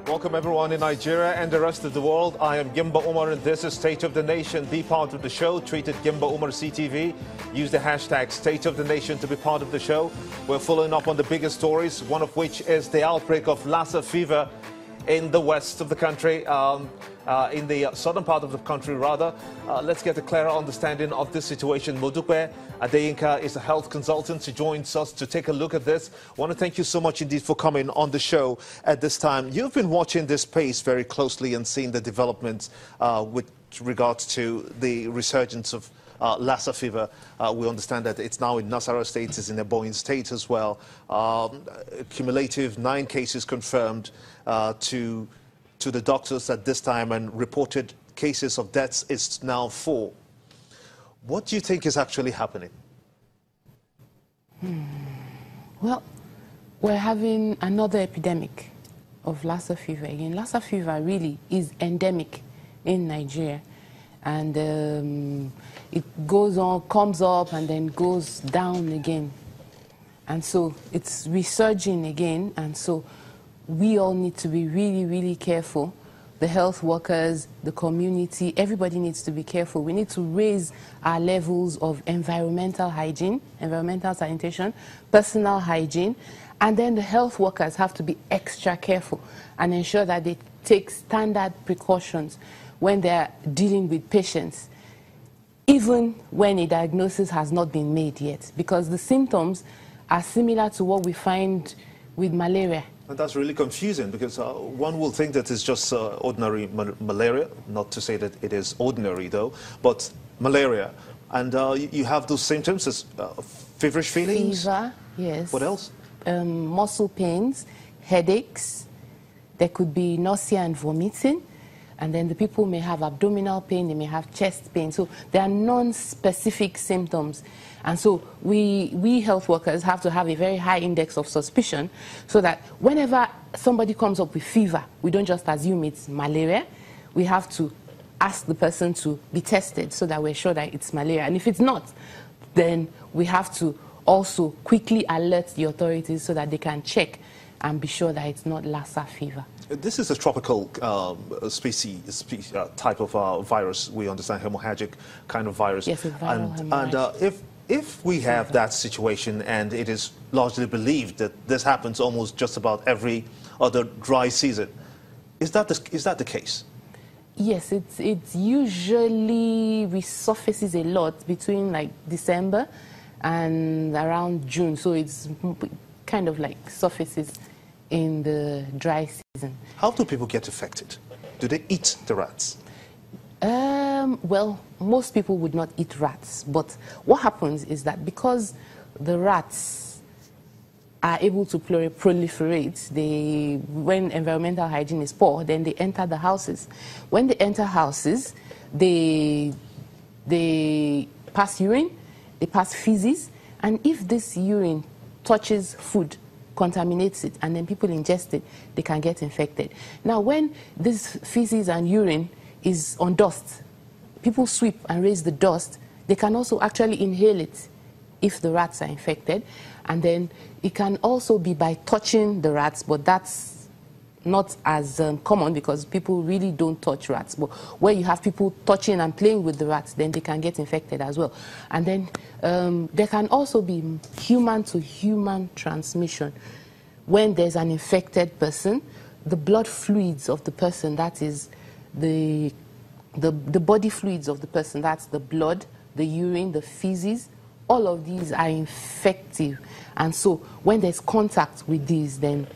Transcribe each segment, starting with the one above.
Welcome everyone in Nigeria and the rest of the world. I am Gimba Umar and this is State of the Nation. Be part of the show. Tweet at Gimba Umar CTV. Use the hashtag State of the Nation to be part of the show. We're following up on the biggest stories, one of which is the outbreak of Lassa fever in the west of the country, in the southern part of the country rather. Let's get a clearer understanding of this situation. Modupe Adeyinka is a health consultant. She joins us to take a look at this. I want to thank you so much indeed for coming on the show at this time. You've been watching this space very closely and seeing the developments with regards to the resurgence of Lassa fever. We understand that it's now in Nasarawa State, it's in Ebonyi State as well. Cumulative 9 cases confirmed to the doctors at this time, and reported cases of deaths is now 4. What do you think is actually happening? Well, we're having another epidemic of Lassa fever again. Lassa fever really is endemic in Nigeria, and it goes on, comes up and then goes down again, and so it's resurging again, and so we all need to be really, really careful. The health workers, the community, everybody needs to be careful. We need to raise our levels of environmental hygiene, environmental sanitation, personal hygiene, and then the health workers have to be extra careful and ensure that they take standard precautions when they're dealing with patients, even when a diagnosis has not been made yet, because the symptoms are similar to what we find with malaria. And that's really confusing, because one will think that it's just ordinary malaria, not to say that it is ordinary though, but malaria. And you have those symptoms as feverish feelings? Fever, yes. What else? Muscle pains, headaches. There could be nausea and vomiting. And then the people may have abdominal pain, they may have chest pain. So there are non-specific symptoms. And so we health workers have to have a very high index of suspicion, so that whenever somebody comes up with fever, we don't just assume it's malaria. We have to ask the person to be tested so that we're sure that it's malaria. And if it's not, then we have to also quickly alert the authorities so that they can check and be sure that it's not Lassa fever. This is a tropical type of virus. We understand hemorrhagic kind of virus. Yes, a viral hemorrhage. And if we have that situation, and it is largely believed that this happens almost just about every other dry season, is that the case? Yes, it usually resurfaces a lot between like December and around June. So it's kind of like surfaces in the dry season. How do people get affected? Do they eat the rats? Well, most people would not eat rats, but what happens is that because the rats are able to proliferate, when environmental hygiene is poor, then they enter the houses. When they enter houses, they pass urine, they pass feces, and if this urine touches food, contaminates it, and then people ingest it, they can get infected. Now, when this feces and urine is on dust, people sweep and raise the dust, they can also actually inhale it if the rats are infected. And then it can also be by touching the rats, but that's not as common because people really don't touch rats. But where you have people touching and playing with the rats, then they can get infected as well. And then there can also be human-to-human transmission. When there's an infected person, the blood fluids of the person, that is the body fluids of the person, that's the blood, the urine, the feces, all of these are infective. And so when there's contact with these, then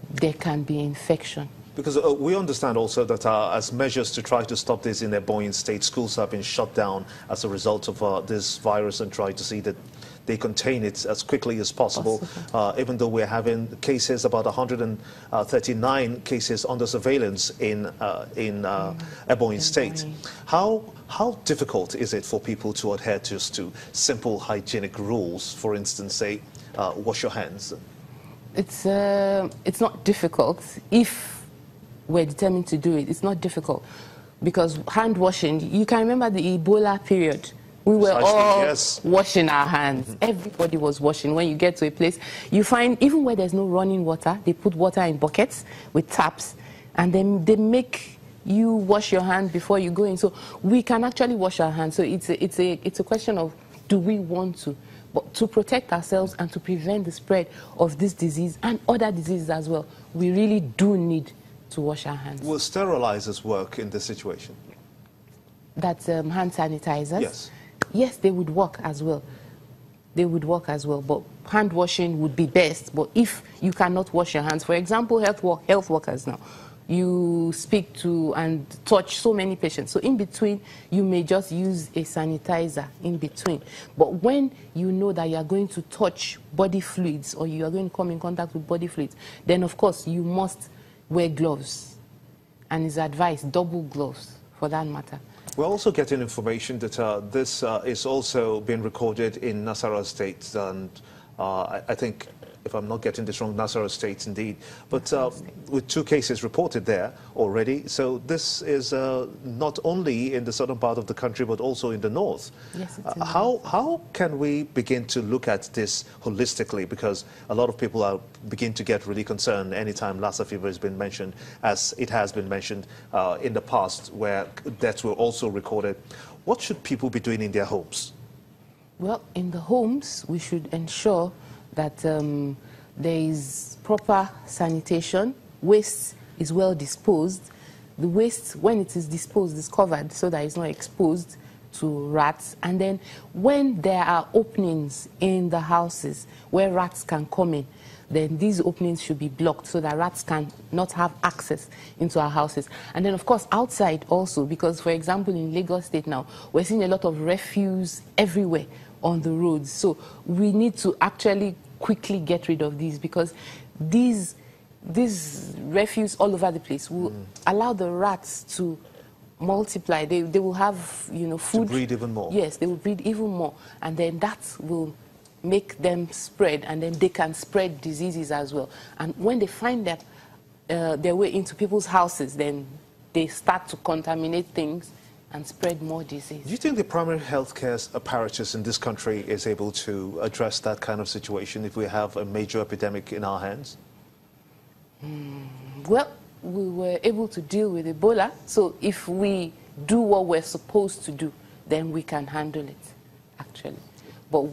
there can be infection. Because we understand also that as measures to try to stop this in Ebonyi State, schools have been shut down as a result of this virus, and try to see that they contain it as quickly as possible. Even though we're having cases, about 139 cases under surveillance in Ebonyi State. How difficult is it for people to adhere just to simple hygienic rules? For instance, say, wash your hands. It's not difficult if we're determined to do it. It's not difficult because hand washing, you can remember the Ebola period. We were all washing our hands. Everybody was washing. When you get to a place, you find even where there's no running water, they put water in buckets with taps, and then they make you wash your hand before you go in. So we can actually wash our hands. So it's a question of, do we want to? But to protect ourselves and to prevent the spread of this disease and other diseases as well, we really do need to wash our hands. Will sterilizers work in this situation? That's hand sanitizers? Yes. Yes, they would work as well. They would work as well, but hand washing would be best. But if you cannot wash your hands, for example, health workers now, you speak to and touch so many patients. So in between, you may just use a sanitizer in between. But when you know that you are going to touch body fluids or you are going to come in contact with body fluids, then of course you must wear gloves. And it's advised double gloves for that matter. We're also getting information that this is also being recorded in Nasarawa State, and I think, if I'm not getting this wrong, Nasarawa State indeed, but with 2 cases reported there already. So this is not only in the southern part of the country, but also in the north. Yes, it's in how can we begin to look at this holistically? Because a lot of people begin to get really concerned anytime Lassa fever has been mentioned, as it has been mentioned in the past, where deaths were also recorded. What should people be doing in their homes? Well, in the homes, we should ensure that there is proper sanitation, waste is well disposed. The waste, when it is disposed, is covered so that it's not exposed to rats. And then when there are openings in the houses where rats can come in, then these openings should be blocked so that rats can not have access into our houses. And then, of course, outside also, because, for example, in Lagos State now, we're seeing a lot of refuse everywhere on the roads. So we need to actually quickly get rid of these, because these refuse all over the place will allow the rats to multiply. They will have, you know, food. To breed even more. Yes, they will breed even more. And then that will make them spread, and then they can spread diseases as well. And when they find that their way into people's houses, then they start to contaminate things and spread more disease. Do you think the primary health care apparatus in this country is able to address that kind of situation if we have a major epidemic in our hands? Well, we were able to deal with Ebola, so if we do what we're supposed to do, then we can handle it, actually. But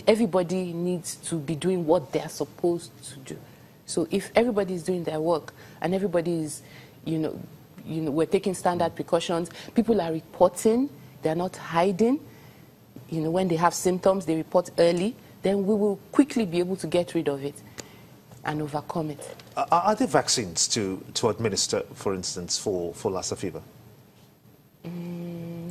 everybody needs to be doing what they're supposed to do. So if everybody is doing their work and everybody is, we're taking standard precautions, people are reporting, they're not hiding. When they have symptoms, they report early, then we will quickly be able to get rid of it and overcome it. Are there vaccines to administer, for instance, for Lassa fever?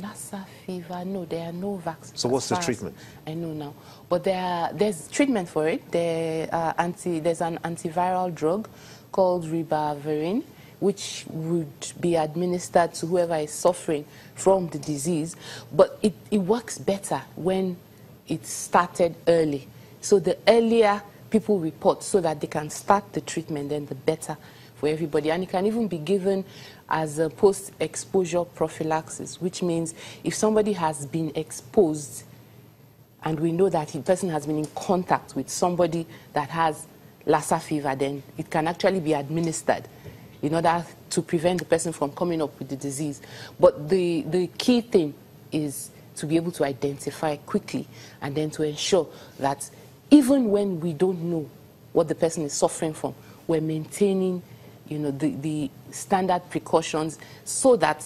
Lassa fever, no, there are no vaccines. So what's the treatment? I know now. But there's treatment for it. There's an antiviral drug called ribavirin, which would be administered to whoever is suffering from the disease. But it works better when it started early. So the earlier people report so that they can start the treatment, then the better for everybody. And it can even be given as a post-exposure prophylaxis, which means if somebody has been exposed and we know that the person has been in contact with somebody that has Lassa fever, then it can actually be administered in order to prevent the person from coming up with the disease. But the key thing is to be able to identify quickly and then to ensure that even when we don't know what the person is suffering from, we're maintaining the standard precautions so that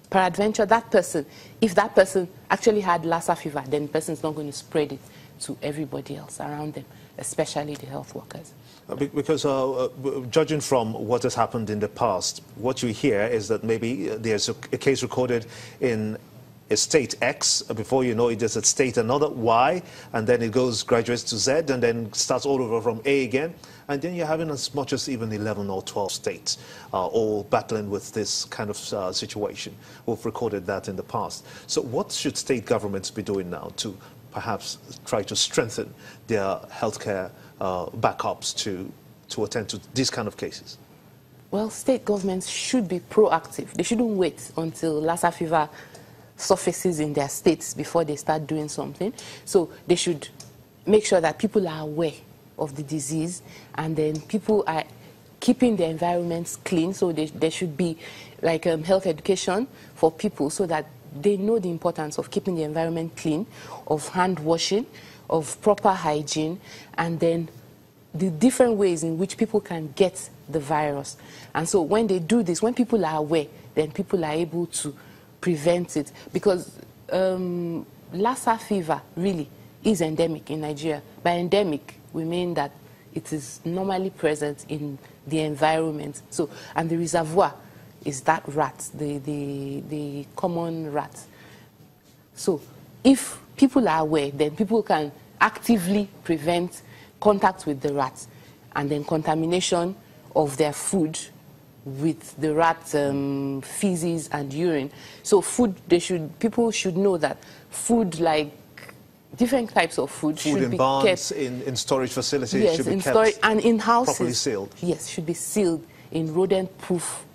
peradventure that person, if that person actually had Lassa fever, then the person is not going to spread it to everybody else around them, especially the health workers. Because judging from what has happened in the past, what you hear is that maybe there's a case recorded in a state X, before you know it, there's a state another Y, and then it graduates to Z, and then starts all over from A again, and then you're having as much as even 11 or 12 states all battling with this kind of situation. We've recorded that in the past. So what should state governments be doing now to perhaps try to strengthen their healthcare backups to attend to these kind of cases? Well, state governments should be proactive. They shouldn't wait until Lassa fever surfaces in their states before they start doing something. So they should make sure that people are aware of the disease, and then people are keeping the environments clean. So there should be like health education for people so that they know the importance of keeping the environment clean, of hand washing, of proper hygiene, and then the different ways in which people can get the virus. And so when they do this, when people are aware, then people are able to prevent it. Because Lassa fever really is endemic in Nigeria. By endemic, we mean that it is normally present in the environment. So, and the reservoir is that rat, the common rat. So if people are aware, then people can actively prevent contact with the rats and then contamination of their food with the rat feces and urine. So food, people should know that food, like different types of food should in be barns, kept in storage facilities, yes, should be in kept storage and in houses, properly sealed. Yes, should be sealed in rodent-proof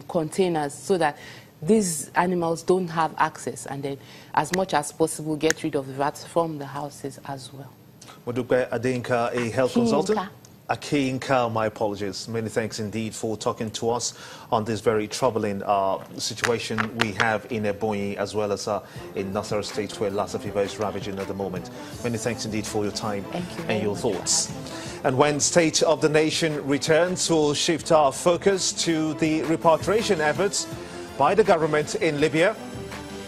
containers so that these animals don't have access, and then as much as possible get rid of the rats from the houses as well. Modupe Adinka, a health consultant. Akinka, my apologies. Many thanks indeed for talking to us on this very troubling situation we have in Ebonyi as well as in Nasarawa State, where Lassa fever is ravaging at the moment. Many thanks indeed for your time and your thoughts. And when State of the Nation returns, we'll shift our focus to the repatriation efforts by the government in Libya.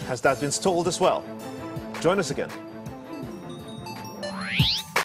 Has that been stalled as well? Join us again.